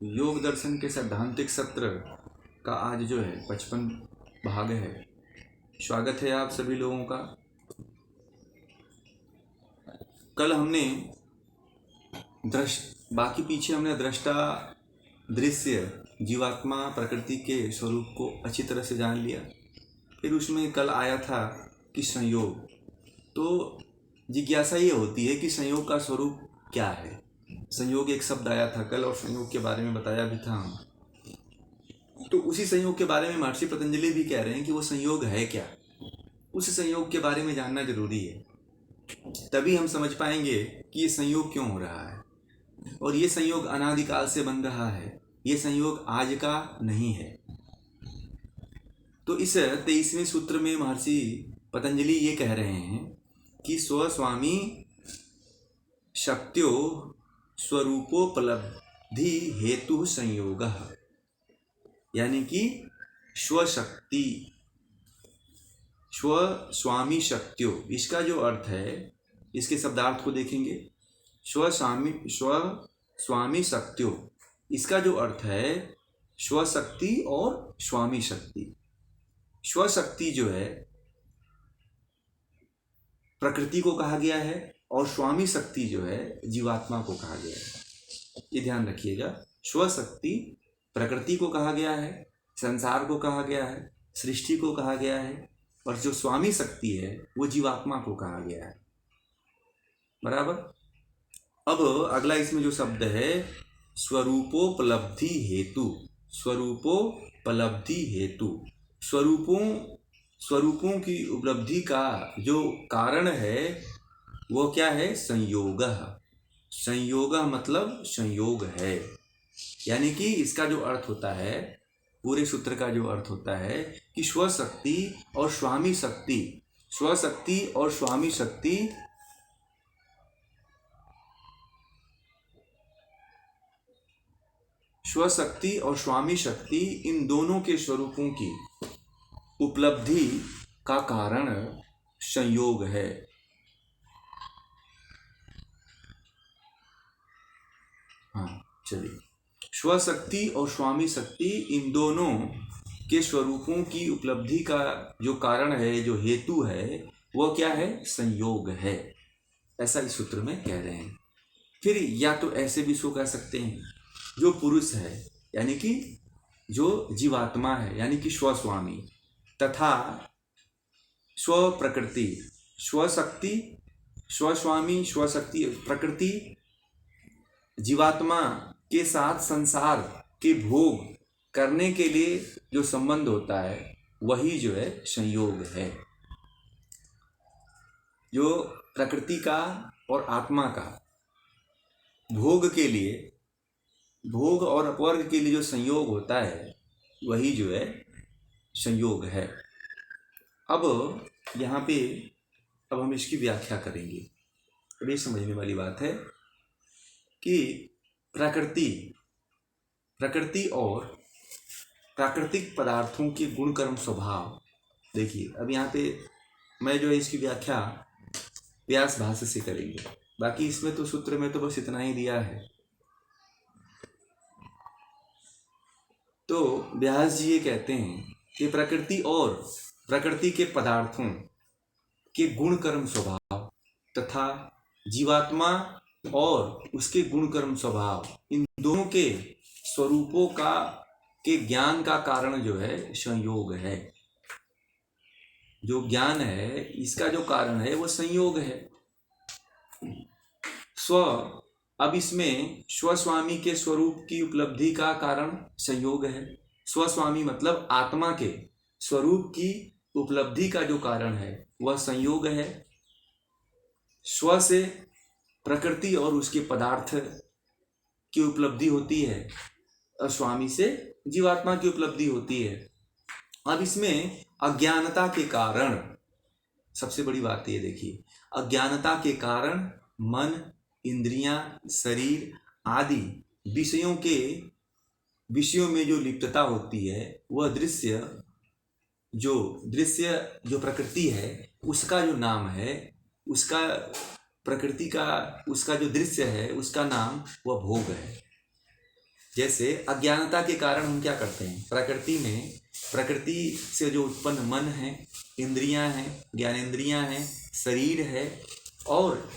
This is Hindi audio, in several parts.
योग दर्शन के सैद्धांतिक सत्र का आज जो है 55 भाग है। स्वागत है आप सभी लोगों का। कल हमने बाकी पीछे हमने दृष्टा, दृश्य, जीवात्मा, प्रकृति के स्वरूप को अच्छी तरह से जान लिया। फिर उसमें कल आया था कि संयोग। तो जिज्ञासा ये होती है कि संयोग का स्वरूप क्या है। संयोग एक शब्द आया था कल और संयोग के बारे में बताया भी था हम। तो उसी संयोग के बारे में महर्षि पतंजलि भी कह रहे हैं कि वो संयोग है क्या। उस संयोग के बारे में जानना जरूरी है, तभी हम समझ पाएंगे कि ये संयोग क्यों हो रहा है। और ये संयोग अनादिकाल से बन रहा है, ये संयोग आज का नहीं है। तो इस 23वें सूत्र में महर्षि पतंजलि ये कह रहे हैं कि स्वस्वामी शक्त्यो स्वरूपोपलब्धि हेतु संयोग, यानी कि स्वशक्ति, स्वस्वामी शक्त्यो, इसका जो अर्थ है, इसके शब्दार्थ को देखेंगे। स्वस्वामी शक्त्यो, इसका जो अर्थ है स्वशक्ति और स्वामी शक्ति। स्वशक्ति जो है प्रकृति को कहा गया है और स्वामी शक्ति जो है जीवात्मा को कहा गया है। ये ध्यान रखिएगा। स्वशक्ति प्रकृति को कहा गया है, संसार को कहा गया है, सृष्टि को कहा गया है, और जो स्वामी शक्ति है वो जीवात्मा को कहा गया है। बराबर। अब अगला इसमें जो शब्द है स्वरूपोपलब्धि हेतु। स्वरूपोपलब्धि हेतु, स्वरूपों की उपलब्धि का जो कारण है वो क्या है? संयोग। संयोग मतलब संयोग है, यानी कि इसका जो अर्थ होता है, पूरे सूत्र का जो अर्थ होता है कि स्वशक्ति और स्वामी शक्ति, स्वशक्ति और स्वामी शक्ति स्वशक्ति और स्वामी शक्ति इन दोनों के स्वरूपों की उपलब्धि का कारण संयोग है। हाँ चलिए, स्वशक्ति और स्वामी शक्ति इन दोनों के स्वरूपों की उपलब्धि का जो कारण है, जो हेतु है, वो क्या है? संयोग है। ऐसा इस सूत्र में कह रहे हैं। फिर या तो ऐसे भी इसको कह सकते हैं, जो पुरुष है यानी कि जो जीवात्मा है यानी कि स्वस्वामी, तथा स्व प्रकृति, स्वशक्ति, स्वस्वामी, स्वशक्ति, प्रकृति जीवात्मा के साथ संसार के भोग करने के लिए जो संबंध होता है वही जो है संयोग है। जो प्रकृति का और आत्मा का भोग के लिए, भोग और अपवर्ग के लिए जो संयोग होता है वही जो है संयोग है। अब यहाँ पे अब हम इसकी व्याख्या करेंगे। अब ये समझने वाली बात है कि प्रकृति और प्राकृतिक पदार्थों के गुण कर्म स्वभाव। देखिए अब यहाँ पे मैं जो है इसकी व्याख्या व्यास भाष्य से करेंगे, बाकी इसमें तो सूत्र में तो बस इतना ही दिया है। तो व्यास जी ये कहते हैं कि प्रकृति और प्रकृति के पदार्थों के गुण कर्म स्वभाव तथा जीवात्मा और उसके गुण कर्म स्वभाव, इन दोनों के स्वरूपों के ज्ञान का कारण जो है संयोग है। जो ज्ञान है इसका जो कारण है वो संयोग है। अब इसमें स्वस्वामी के स्वरूप की उपलब्धि का कारण संयोग है। स्वस्वामी मतलब आत्मा के स्वरूप की उपलब्धि का जो कारण है वह संयोग है। स्व से प्रकृति और उसके पदार्थ की उपलब्धि होती है और स्वामी से जीवात्मा की उपलब्धि होती है। अब इसमें अज्ञानता के कारण, सबसे बड़ी बात ये देखिए, अज्ञानता के कारण मन, इंद्रियां, शरीर आदि विषयों में जो लिप्तता होती है, वह दृश्य जो प्रकृति है उसका जो नाम है, उसका प्रकृति का उसका जो दृश्य है उसका नाम वह भोग है। जैसे अज्ञानता के कारण हम क्या करते हैं, प्रकृति में, प्रकृति से जो उत्पन्न मन है, इंद्रियां हैं, ज्ञानेंद्रियां हैं, शरीर है, और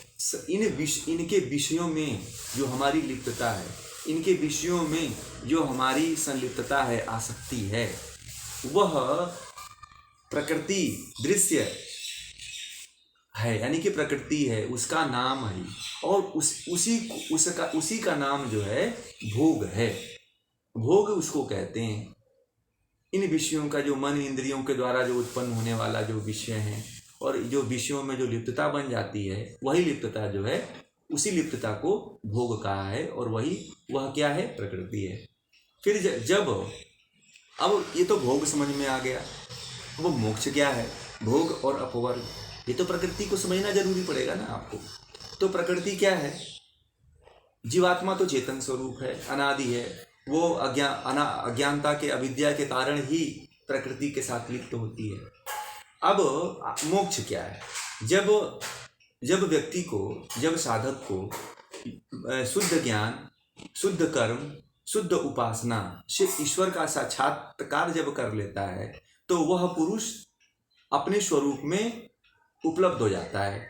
इनके विषयों में जो हमारी लिप्तता है, इनके विषयों में जो हमारी संलिप्तता है, आसक्ति है, वह प्रकृति दृश्य है, यानी कि प्रकृति है, उसका नाम है, और उसी का नाम जो है भोग है। भोग उसको कहते हैं। इन विषयों का जो मन इंद्रियों के द्वारा जो उत्पन्न होने वाला जो विषय है, और जो विषयों में जो लिप्तता बन जाती है, वही लिप्तता जो है, उसी लिप्तता को भोग कहा है, और वह क्या है, प्रकृति है। फिर जब अब ये तो भोग समझ में आ गया, वो मोक्ष क्या है, भोग और अपवर्ग, ये तो प्रकृति को समझना जरूरी पड़ेगा ना आपको। तो प्रकृति क्या है, जीवात्मा तो चेतन स्वरूप है, अनादि है, वो अज्ञानता के, अविद्या के कारण ही प्रकृति के साथ लिप्त होती है। अब मोक्ष क्या है, जब व्यक्ति को, जब साधक को शुद्ध ज्ञान, शुद्ध कर्म, शुद्ध उपासना से ईश्वर का साक्षात्कार जब कर लेता है, तो वह पुरुष अपने स्वरूप में उपलब्ध हो जाता है,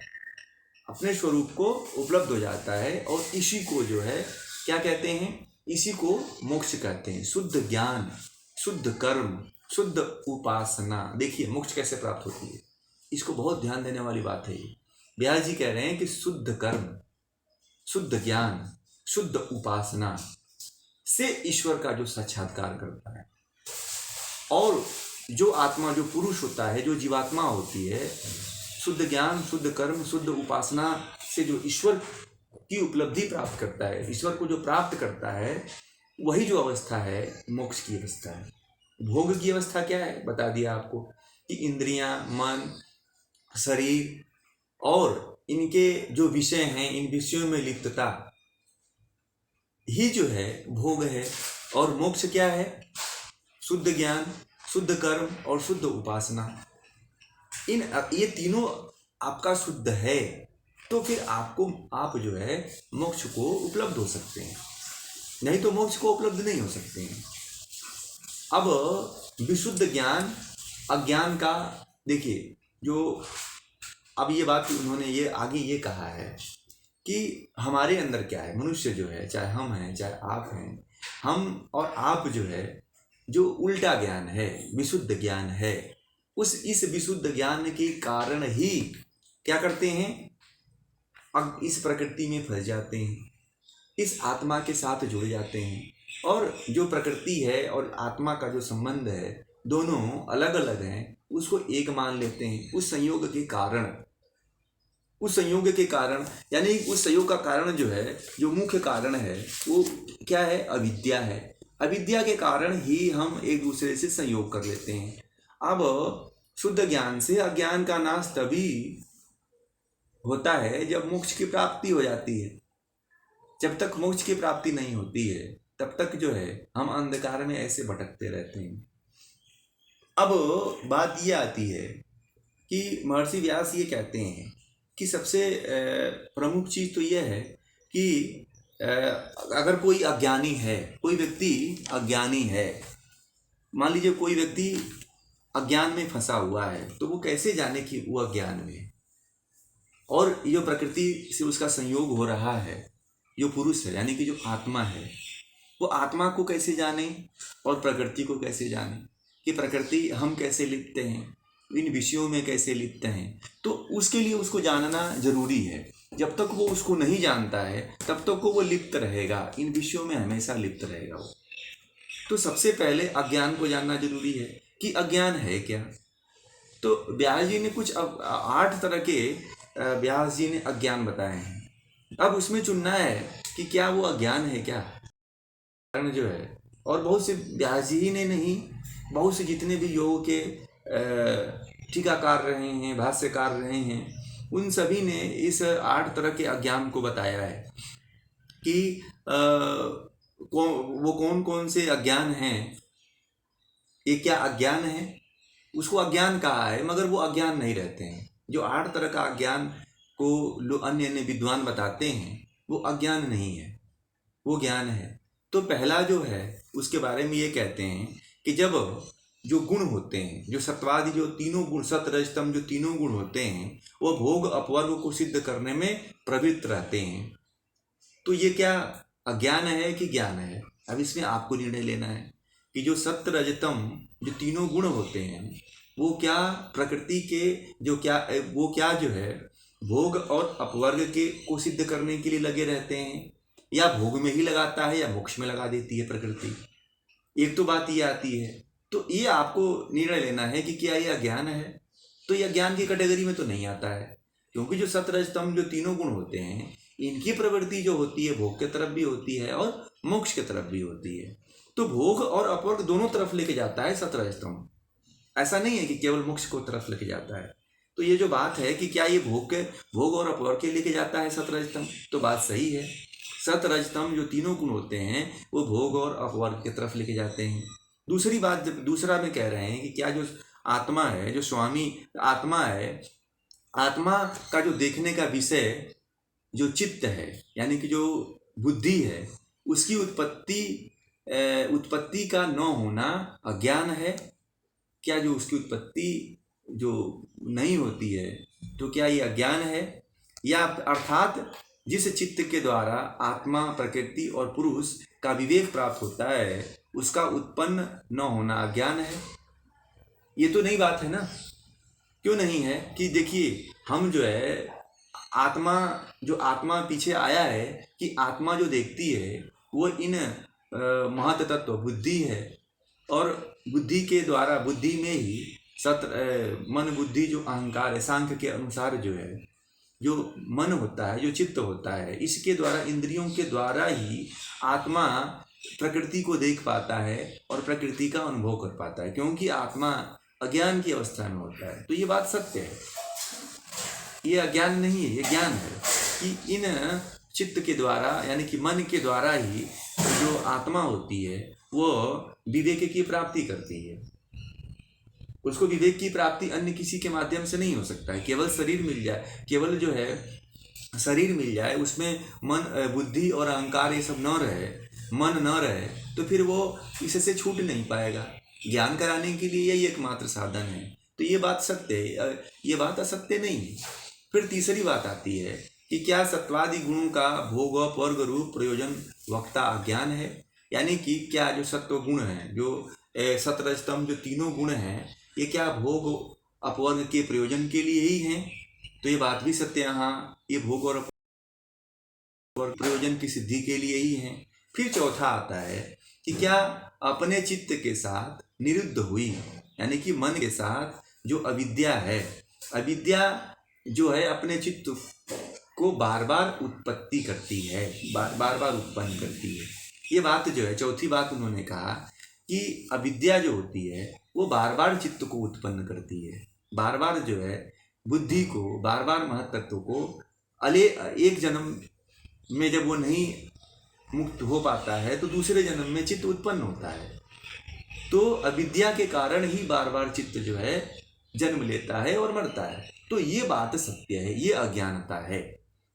अपने स्वरूप को उपलब्ध हो जाता है, और इसी को जो है क्या कहते हैं, इसी को मोक्ष कहते हैं। शुद्ध ज्ञान, शुद्ध कर्म, शुद्ध उपासना। देखिए मोक्ष कैसे प्राप्त होती है, इसको बहुत ध्यान देने वाली बात है। व्यास जी कह रहे हैं कि शुद्ध कर्म, शुद्ध ज्ञान, शुद्ध उपासना से ईश्वर का जो साक्षात्कार करता है, और जो आत्मा, जो पुरुष होता है, जो जीवात्मा होती है, शुद्ध ज्ञान, शुद्ध कर्म, शुद्ध उपासना से जो ईश्वर की उपलब्धि प्राप्त करता है, ईश्वर को जो प्राप्त करता है, वही जो अवस्था है मोक्ष की अवस्था है। भोग की अवस्था क्या है, बता दिया आपको कि इंद्रियां, मन, शरीर और इनके जो विषय हैं, इन विषयों में लिप्तता ही जो है भोग है। और मोक्ष क्या है, शुद्ध ज्ञान, शुद्ध कर्म और शुद्ध उपासना। ये तीनों आपका शुद्ध है, तो फिर आप जो है मोक्ष को उपलब्ध हो सकते हैं, नहीं तो मोक्ष को उपलब्ध नहीं हो सकते हैं। अब विशुद्ध ज्ञान, अज्ञान का देखिए, जो अब ये बात उन्होंने ये आगे ये कहा है कि हमारे अंदर क्या है, मनुष्य जो है, चाहे हम हैं चाहे आप हैं, हम और आप जो है, जो उल्टा ज्ञान है, विशुद्ध ज्ञान है, इस विशुद्ध ज्ञान के कारण ही क्या करते हैं, अब इस प्रकृति में फंस जाते हैं, इस आत्मा के साथ जुड़ जाते हैं, और जो प्रकृति है और आत्मा का जो संबंध है, दोनों अलग अलग हैं, उसको एक मान लेते हैं। उस संयोग के कारण, यानी उस संयोग का कारण जो है, जो मुख्य कारण है, वो क्या है, अविद्या है। अविद्या के कारण ही हम एक दूसरे से संयोग कर लेते हैं। अब शुद्ध ज्ञान से अज्ञान का नाश तभी होता है जब मोक्ष की प्राप्ति हो जाती है। जब तक मोक्ष की प्राप्ति नहीं होती है, तब तक जो है हम अंधकार में ऐसे भटकते रहते हैं। अब बात ये आती है कि महर्षि व्यास ये कहते हैं कि सबसे प्रमुख चीज़ तो यह है कि अगर कोई अज्ञानी है, कोई व्यक्ति अज्ञानी है, मान लीजिए कोई व्यक्ति अज्ञान में फंसा हुआ है, तो वो कैसे जाने कि वो अज्ञान में है, और जो प्रकृति से उसका संयोग हो रहा है, जो पुरुष है यानी कि जो आत्मा है, वो आत्मा को कैसे जाने और प्रकृति को कैसे जाने, कि प्रकृति हम कैसे लिप्त हैं, इन विषयों में कैसे लिप्त हैं। तो उसके लिए उसको जानना जरूरी है। जब तक वो उसको नहीं जानता है, तब तक वो लिप्त रहेगा, इन विषयों में हमेशा लिप्त रहेगा वो। तो सबसे पहले अज्ञान को जानना जरूरी है कि अज्ञान है क्या। तो व्यास जी ने कुछ 8 तरह के व्यास जी ने अज्ञान बताए हैं। अब उसमें चुनना है कि क्या वो अज्ञान है क्या, कारण जो है। और बहुत से व्यास जी ही ने नहीं, बहुत से जितने भी योग के टीकाकार रहे हैं, भाष्यकार रहे हैं, उन सभी ने इस 8 तरह के अज्ञान को बताया है कि वो कौन कौन से अज्ञान हैं। ये क्या अज्ञान है, उसको अज्ञान कहा है, मगर वो अज्ञान नहीं रहते हैं। जो 8 तरह का अज्ञान को अन्य विद्वान बताते हैं, वो अज्ञान नहीं है, वो ज्ञान है। तो पहला जो है उसके बारे में ये कहते हैं कि जब जो गुण होते हैं, जो सत्वादि जो तीनों गुण, सत रज तम जो तीनों गुण होते हैं, वो भोग अपवर्ग को सिद्ध करने में प्रवृत्त रहते हैं। तो ये क्या अज्ञान है कि ज्ञान है? अब इसमें आपको निर्णय लेना है कि जो सत्य रजतम जो तीनों गुण होते हैं वो क्या प्रकृति के वो क्या जो है भोग और अपवर्ग के को सिद्ध करने के लिए लगे रहते हैं, या भोग में ही लगाता है या मोक्ष में लगा देती है प्रकृति। एक तो बात ये आती है। तो ये आपको निर्णय लेना है कि क्या यह अज्ञान है। तो यह ज्ञान की कैटेगरी में तो नहीं आता है, क्योंकि जो सतरजतम जो तीनों गुण होते हैं इनकी प्रवृत्ति जो होती है भोग के तरफ भी होती है और मोक्ष के तरफ भी होती है। तो भोग और अपवर्ग दोनों तरफ लेके जाता है सतरजतम, ऐसा नहीं है कि केवल मोक्ष को तरफ लेके जाता है। तो ये जो बात है कि क्या ये भोग और अपवर्ग के लेके जाता है सतरजतम, तो बात सही है। सतरजतम जो तीनों गुण होते हैं वो भोग और अपवर्ग की तरफ लेके जाते हैं। दूसरी बात, जब दूसरा में कह रहे हैं कि क्या जो आत्मा है, जो स्वामी आत्मा है, आत्मा का जो देखने का विषय जो चित्त है, यानी कि जो बुद्धि है, उसकी उत्पत्ति का न होना अज्ञान है। क्या जो उसकी उत्पत्ति जो नहीं होती है तो क्या ये अज्ञान है? या अर्थात जिस चित्त के द्वारा आत्मा, प्रकृति और पुरुष का विवेक प्राप्त होता है उसका उत्पन्न न होना अज्ञान है। ये तो नई बात है ना? क्यों नहीं है कि देखिए हम जो है आत्मा पीछे आया है कि आत्मा जो देखती है वो इन महत तत्व बुद्धि है, और बुद्धि के द्वारा बुद्धि में ही मन बुद्धि जो अहंकार है, सांख्य के अनुसार जो है जो मन होता है, जो चित्त होता है, इसके द्वारा इंद्रियों के द्वारा ही आत्मा प्रकृति को देख पाता है और प्रकृति का अनुभव कर पाता है, क्योंकि आत्मा अज्ञान की अवस्था में होता है। तो ये बात सत्य है, ये अज्ञान नहीं है, ये ज्ञान है कि इन चित्त के द्वारा यानी कि मन के द्वारा ही जो आत्मा होती है वो विवेक की प्राप्ति करती है। उसको विवेक की प्राप्ति अन्य किसी के माध्यम से नहीं हो सकता है। केवल शरीर मिल जाए, केवल जो है शरीर मिल जाए, उसमें मन बुद्धि और अहंकार ये सब न रहे, मन न रहे, तो फिर वो इससे छूट नहीं पाएगा। ज्ञान कराने के लिए यही एकमात्र साधन है। तो ये बात सत्य है, ये बात असत्य नहीं है। फिर तीसरी बात आती है कि क्या सत्वादि गुणों का भोग अपवर्ग रूप प्रयोजन वक्ता अज्ञान है, यानी कि क्या जो सत्व गुण है, जो सतरजतम जो तीनों गुण हैं, ये क्या भोग अपवर्ग के प्रयोजन के लिए ही हैं? तो ये बात भी सत्य है, हाँ ये भोग और अपवर्ग प्रयोजन की सिद्धि के लिए ही हैं। फिर चौथा आता है कि क्या अपने चित्त के साथ निरुद्ध हुई, यानी कि मन के साथ जो अविद्या है, अविद्या जो है अपने चित्त को बार बार उत्पत्ति करती है, बार बार उत्पन्न करती है। ये बात जो है चौथी बात उन्होंने कहा कि अविद्या जो होती है वो बार बार चित्त को उत्पन्न करती है, बार बार जो है बुद्धि को, बार बार महत्त्व को एक जन्म में जब वो नहीं मुक्त हो पाता है तो दूसरे जन्म में चित्त उत्पन्न होता है। तो अविद्या के कारण ही बार बार चित्त जो है जन्म लेता है और मरता है। तो ये बात सत्य है, ये अज्ञानता है।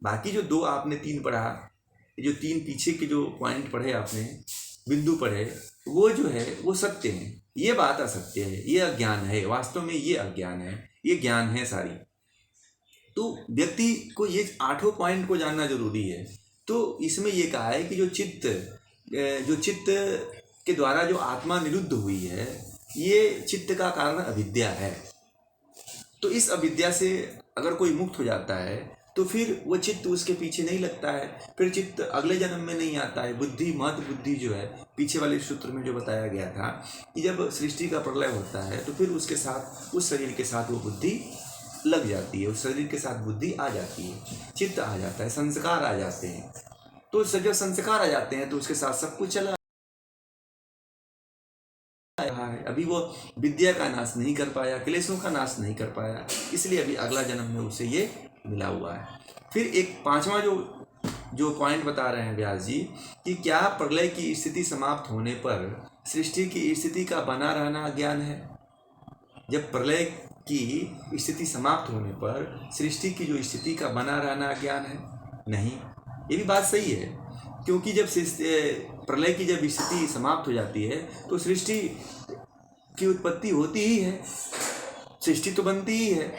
बाकी जो दो आपने तीन पढ़ा, जो तीन पीछे के जो पॉइंट पढ़े आपने, बिंदु पढ़े, वो जो है वो सत्य है, ये बात असत्य है, ये अज्ञान है। वास्तव में ये अज्ञान है, ये ज्ञान है सारी। तो व्यक्ति को ये 8 पॉइंट को जानना जरूरी है। तो इसमें ये कहा है कि जो चित्त के द्वारा जो आत्मा निरुद्ध हुई है, ये चित्त का कारण अविद्या है। तो इस अविद्या से अगर कोई मुक्त हो जाता है तो फिर वो चित्त उसके पीछे नहीं लगता है, फिर चित्त अगले जन्म में नहीं आता है। बुद्धि, महत बुद्धि जो है पीछे वाले सूत्र में जो बताया गया था कि जब सृष्टि का प्रलय होता है तो फिर उसके साथ, उस शरीर के साथ वो बुद्धि लग जाती है, उस शरीर के साथ बुद्धि आ जाती है, चित्त आ जाता है, संस्कार आ जाते हैं। तो जब संस्कार आ जाते हैं तो उसके साथ सब कुछ चला है। अभी वो विद्या का नाश नहीं कर पाया, क्लेशों का नाश नहीं कर पाया, इसलिए अभी अगला जन्म में उसे ये मिला हुआ है। फिर एक पांचवा जो पॉइंट बता रहे हैं व्यास जी कि क्या प्रलय की स्थिति समाप्त होने पर सृष्टि की स्थिति का बना रहना अज्ञान है? जब प्रलय की स्थिति समाप्त होने पर सृष्टि की जो स्थिति का बना रहना अज्ञान है? नहीं, ये भी बात सही है, क्योंकि जब प्रलय की जब स्थिति समाप्त हो जाती है तो सृष्टि की उत्पत्ति होती ही है, सृष्टि तो बनती ही है।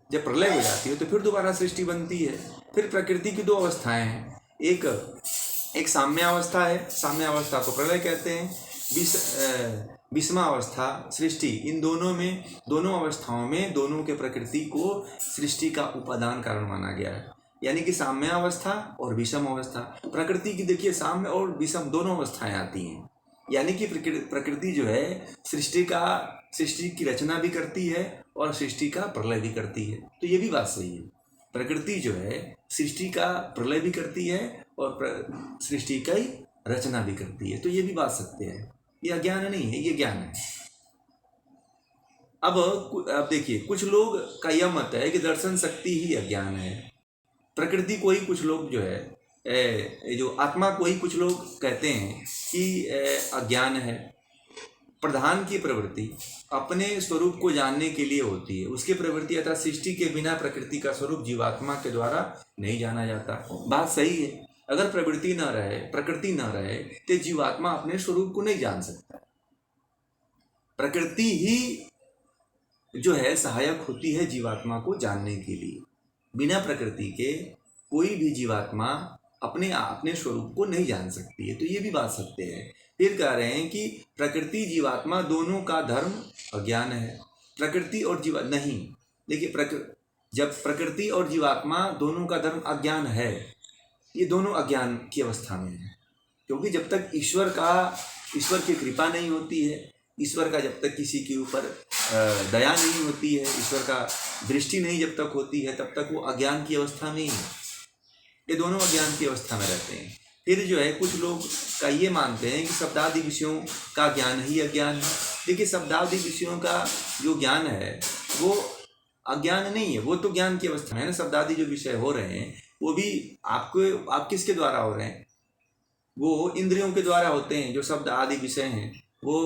जब प्रलय हो जाती है तो फिर दोबारा सृष्टि बनती है। फिर प्रकृति की दो अवस्थाएं हैं, एक साम्यावस्था है, साम्यावस्था को प्रलय कहते हैं, विषमावस्था सृष्टि। इन दोनों अवस्थाओं में दोनों के प्रकृति को सृष्टि का उपादान कारण माना गया है। यानी कि साम्यावस्था और विषम अवस्था, प्रकृति की देखिए साम्य और विषम दोनों अवस्थाएं आती हैं। यानी कि प्रकृति जो है सृष्टि की रचना भी करती है और सृष्टि का प्रलय भी करती है। तो ये भी बात सही है, प्रकृति जो है सृष्टि का प्रलय भी करती है और सृष्टि का रचना भी करती है। तो ये भी बात सत्य है, ये अज्ञान नहीं है, ये ज्ञान है। अब देखिए, कुछ लोग का यह मत है कि दर्शन शक्ति ही अज्ञान है। प्रकृति को ही कुछ लोग जो है जो आत्मा को ही कुछ लोग कहते हैं कि अज्ञान है। प्रधान की प्रवृत्ति अपने स्वरूप को जानने के लिए होती है, उसकी प्रवृत्ति अर्थात सृष्टि के बिना प्रकृति का स्वरूप जीवात्मा के द्वारा नहीं जाना जाता। बात सही है, अगर प्रवृत्ति न रहे, प्रकृति न रहे तो जीवात्मा अपने स्वरूप को नहीं जान सकता। प्रकृति ही जो है सहायक होती है जीवात्मा को जानने के लिए। बिना प्रकृति के कोई भी जीवात्मा अपने स्वरूप को नहीं जान सकती है। तो ये भी बात सत्य है। फिर कह रहे हैं कि प्रकृति जीवात्मा दोनों का धर्म अज्ञान है। प्रकृति और जीवा नहीं, देखिए जब प्रकृति और जीवात्मा दोनों का धर्म अज्ञान है, ये दोनों अज्ञान की अवस्था में है। क्योंकि जब तक ईश्वर की कृपा नहीं होती है, ईश्वर का जब तक किसी के ऊपर दया नहीं होती है, ईश्वर का दृष्टि नहीं जब तक होती है, तब तक वो अज्ञान की अवस्था में ही है। ये दोनों अज्ञान की अवस्था में रहते हैं। फिर जो है कुछ लोग का ये मानते हैं कि शब्दादि विषयों का ज्ञान ही अज्ञान है। देखिए, शब्दादि विषयों का जो ज्ञान है वो अज्ञान नहीं है, वो तो ज्ञान की अवस्था में है ना। शब्दादि जो विषय हो रहे हैं वो भी आप किसके द्वारा हो रहे हैं? वो इंद्रियों के द्वारा होते हैं। जो शब्द आदि विषय हैं वो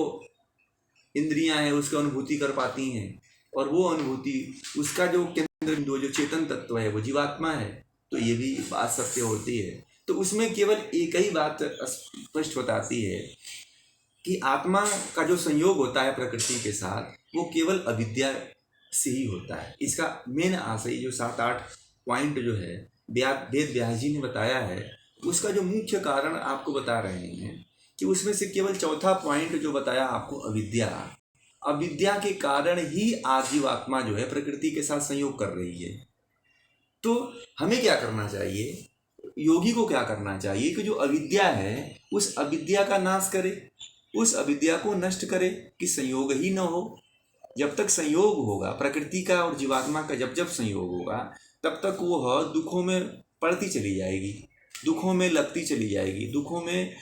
इंद्रियां हैं, उसकी अनुभूति कर पाती हैं, और वो अनुभूति उसका जो केंद्र बिंदु जो चेतन तत्व है वो जीवात्मा है। तो ये भी बात सत्य होती है। तो उसमें केवल एक ही बात स्पष्ट बताती है कि आत्मा का जो संयोग होता है प्रकृति के साथ वो केवल अविद्या से ही होता है। इसका मेन आशय जो 7-8 पॉइंट जो है वेद व्यास जी ने बताया है, उसका जो मुख्य कारण आपको बता रहे हैं कि उसमें से केवल चौथा पॉइंट जो बताया आपको अविद्या के कारण ही आज जीवात्मा जो है प्रकृति के साथ संयोग कर रही है। तो हमें क्या करना चाहिए, योगी को क्या करना चाहिए कि जो अविद्या है उस अविद्या का नाश करे, उस अविद्या को नष्ट करे कि संयोग ही न हो। जब तक संयोग होगा प्रकृति का और जीवात्मा का, जब संयोग होगा तब तक वो दुखों में पड़ती चली जाएगी, दुखों में लगती चली जाएगी, दुखों में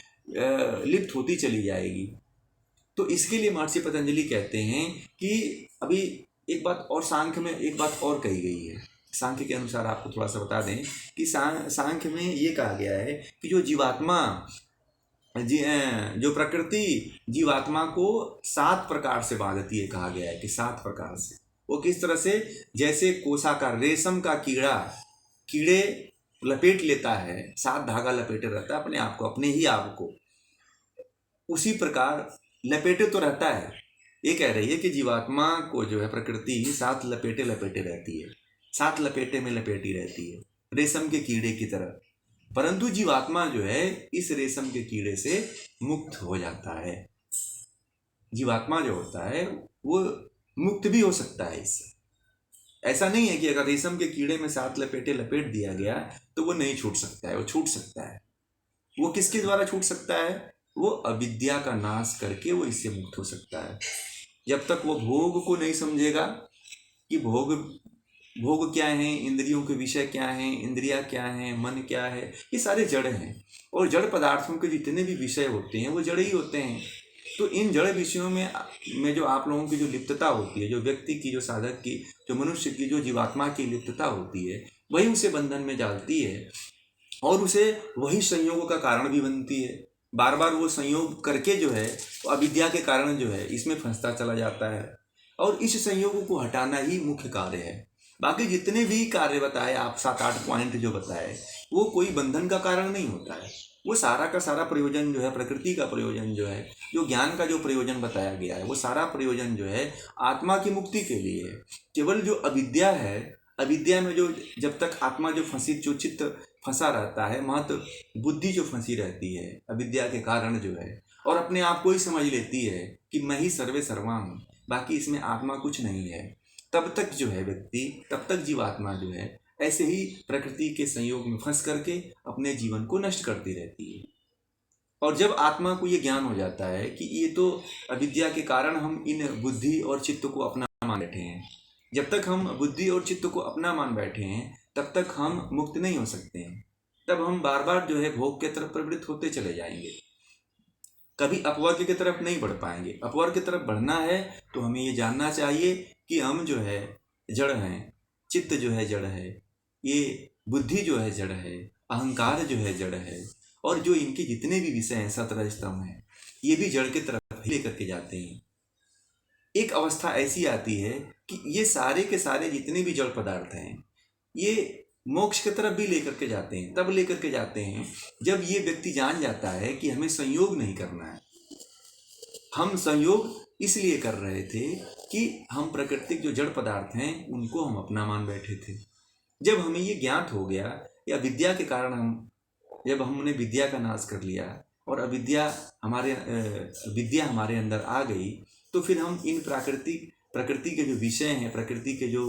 लिप्त होती चली जाएगी। तो इसके लिए महर्षि पतंजलि कहते हैं कि अभी एक बात और सांख्य में एक बात और कही गई है। सांख्य के अनुसार आपको थोड़ा सा बता दें कि सांख्य में ये कहा गया है कि जो जीवात्मा जो प्रकृति जीवात्मा को 7 प्रकार से बांधती है। कहा गया है कि 7 प्रकार से। वो किस तरह से? जैसे कोशाकार रेशम का कीड़े लपेट लेता है, 7 धागा लपेटे रहता है अपने आप को, अपने ही आप को, उसी प्रकार लपेटे तो रहता है। ये कह रही है कि जीवात्मा को जो है प्रकृति 7 लपेटे रहती है, 7 लपेटे में लपेटी रहती है रेशम के कीड़े की तरह। परंतु जीवात्मा जो है इस रेशम के कीड़े से मुक्त हो जाता है। जीवात्मा जो होता है वो मुक्त भी हो सकता है इससे। ऐसा नहीं है कि अगर रेशम के कीड़े में 7 लपेटे लपेट दिया गया तो वो नहीं छूट सकता है, वो छूट सकता है। वो किसके द्वारा छूट सकता है? वो अविद्या का नाश करके वो इससे मुक्त हो सकता है। जब तक वो भोग को नहीं समझेगा कि भोग क्या है, इंद्रियों के विषय क्या हैं, इंद्रिया क्या हैं, मन क्या है, ये सारे जड़ हैं। और जड़ पदार्थों के जितने भी विषय होते हैं वो जड़ ही होते हैं। तो इन जड़ विषयों में जो आप लोगों की जो लिप्तता होती है, जो व्यक्ति की, जो साधक की, जो मनुष्य की, जो जीवात्मा की लिप्तता होती है, वही उसे बंधन में डालती है और उसे वही संयोगों का कारण भी बनती है। बार बार वो संयोग करके जो है अविद्या के कारण जो है इसमें फंसता चला जाता है। और इस संयोगों को हटाना ही मुख्य कार्य है। बाकी जितने भी कार्य बताए आप 7-8 पॉइंट जो बताए वो कोई बंधन का कारण नहीं होता है। वो सारा का सारा प्रयोजन जो है, प्रकृति का प्रयोजन जो है, जो ज्ञान का जो प्रयोजन बताया गया है, वो सारा प्रयोजन जो है आत्मा की मुक्ति के लिए है। केवल जो अविद्या है, अविद्या में जो जब तक आत्मा जो फंसी, जो चित्त फंसा रहता है, महत बुद्धि जो फंसी रहती है अविद्या के कारण जो है, और अपने आप को ही समझ लेती है कि मैं ही सर्वे सर्वा हूँ, बाकी इसमें आत्मा कुछ नहीं है, तब तक जो है व्यक्ति, तब तक जीवात्मा जो है ऐसे ही प्रकृति के संयोग में फंस करके अपने जीवन को नष्ट करती रहती है। और जब आत्मा को ये ज्ञान हो जाता है कि ये तो अविद्या के कारण हम इन बुद्धि और चित्त को अपना मान बैठे हैं, जब तक हम बुद्धि और चित्त को अपना मान बैठे हैं तब तक हम मुक्त नहीं हो सकते हैं। तब हम बार बार जो है भोग के तरफ प्रवृत्त होते चले जाएंगे, कभी अपवर्ग की तरफ नहीं बढ़ पाएंगे। अपवर्ग की तरफ बढ़ना है तो हमें ये जानना चाहिए कि हम जो है जड़ हैं, चित्त जो है जड़ है, ये बुद्धि जो है जड़ है, अहंकार जो है जड़ है, और जो इनके जितने भी विषय हैं, सत्रह स्तंभ हैं, ये भी जड़ की तरफ लेकर के जाते हैं। एक अवस्था ऐसी आती है कि ये सारे के सारे जितने भी जड़ पदार्थ हैं ये मोक्ष की तरफ भी लेकर के जाते हैं। तब लेकर के जाते हैं जब ये व्यक्ति जान जाता है कि हमें संयोग नहीं करना है। हम संयोग इसलिए कर रहे थे कि हम प्राकृतिक जो जड़ पदार्थ हैं उनको हम अपना मान बैठे थे। जब हमें ये ज्ञात हो गया या विद्या के कारण जब हमने विद्या का नाश कर लिया और विद्या हमारे अंदर आ गई, तो फिर हम इन प्रकृति के जो विषय हैं, प्रकृति के जो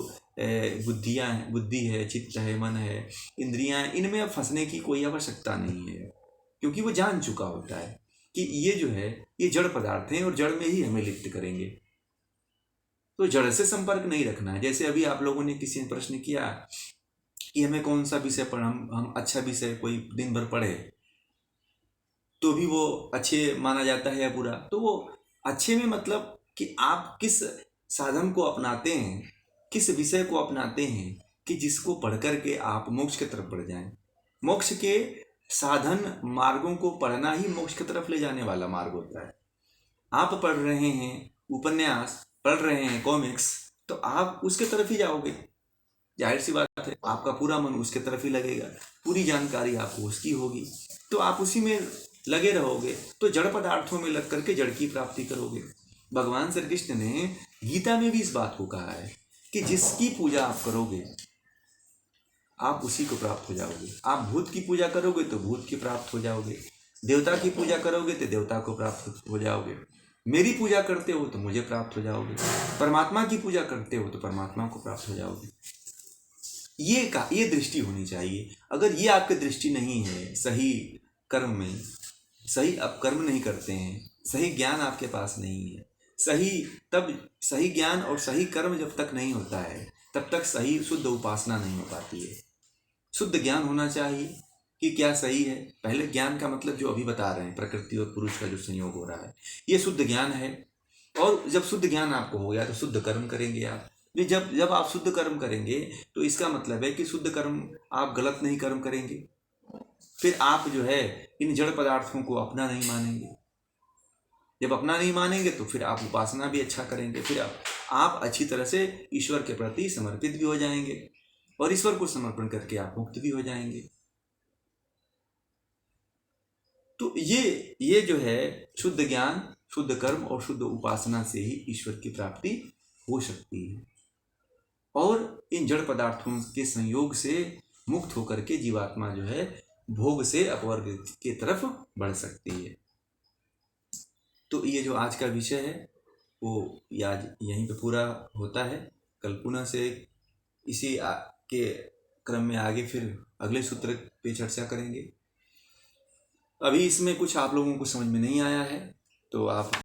बुद्धियाँ हैं, बुद्धि है, चित्त है, मन है, इंद्रियां हैं, इनमें अब फंसने की कोई आवश्यकता नहीं है, क्योंकि वो जान चुका होता है कि ये जो है ये जड़ पदार्थ हैं और जड़ में ही हमें लिप्त करेंगे। तो जड़ से संपर्क नहीं रखना है। जैसे अभी आप लोगों ने किसी ने प्रश्न किया कि हमें कौन सा विषय पढ़, हम अच्छा विषय कोई दिन भर पढ़े तो भी वो अच्छे माना जाता है या बुरा। तो वो अच्छे में मतलब कि आप किस साधन को अपनाते हैं, किस विषय को अपनाते हैं कि जिसको पढ़ करके आप मोक्ष की तरफ बढ़ जाएं। मोक्ष के साधन मार्गों को पढ़ना ही मोक्ष की तरफ ले जाने वाला मार्ग होता है। आप पढ़ रहे हैं उपन्यास, पढ़ रहे हैं कॉमिक्स, तो आप उसके तरफ ही जाओगे, जाहिर सी बात है, आपका पूरा मन उसके तरफ ही लगेगा, पूरी जानकारी आपको उसकी होगी, तो आप उसी में लगे रहोगे, तो जड़ पदार्थों में लग करके जड़ की प्राप्ति करोगे। भगवान श्री कृष्ण ने गीता में भी इस बात को कहा है कि जिसकी पूजा आप करोगे आप उसी को प्राप्त हो जाओगे। आप भूत की पूजा करोगे तो भूत की प्राप्त हो जाओगे, देवता की पूजा करोगे तो देवता को प्राप्त हो जाओगे, मेरी पूजा करते हो तो मुझे प्राप्त हो जाओगे, परमात्मा की पूजा करते हो तो परमात्मा को प्राप्त हो जाओगे। ये दृष्टि होनी चाहिए। अगर ये आपकी दृष्टि नहीं है, सही कर्म में सही आप कर्म नहीं करते हैं, सही ज्ञान आपके पास नहीं है, सही ज्ञान और सही कर्म जब तक नहीं होता है तब तक सही शुद्ध उपासना नहीं हो पाती है। शुद्ध ज्ञान होना चाहिए कि क्या सही है। पहले ज्ञान का मतलब जो अभी बता रहे हैं, प्रकृति और पुरुष का जो संयोग हो रहा है, ये शुद्ध ज्ञान है। और जब शुद्ध ज्ञान आपको हो गया तो शुद्ध कर्म करेंगे आप। जब आप शुद्ध कर्म करेंगे तो इसका मतलब है कि शुद्ध कर्म, आप गलत नहीं कर्म करेंगे, फिर आप जो है इन जड़ पदार्थों को अपना नहीं मानेंगे। जब अपना नहीं मानेंगे तो फिर आप उपासना भी अच्छा करेंगे, फिर आप अच्छी तरह से ईश्वर के प्रति समर्पित भी हो जाएंगे और ईश्वर को समर्पण करके आप मुक्त भी हो जाएंगे। तो ये जो है शुद्ध ज्ञान, शुद्ध कर्म और शुद्ध उपासना से ही ईश्वर की प्राप्ति हो सकती है और इन जड़ पदार्थों के संयोग से मुक्त होकर के जीवात्मा जो है भोग से अपवर्ग की तरफ बढ़ सकती है। तो ये जो आज का विषय है वो आज यहीं पे पूरा होता है। कल पुनः से इसी के क्रम में आगे फिर अगले सूत्र पे चर्चा करेंगे। अभी इसमें कुछ आप लोगों को समझ में नहीं आया है तो आप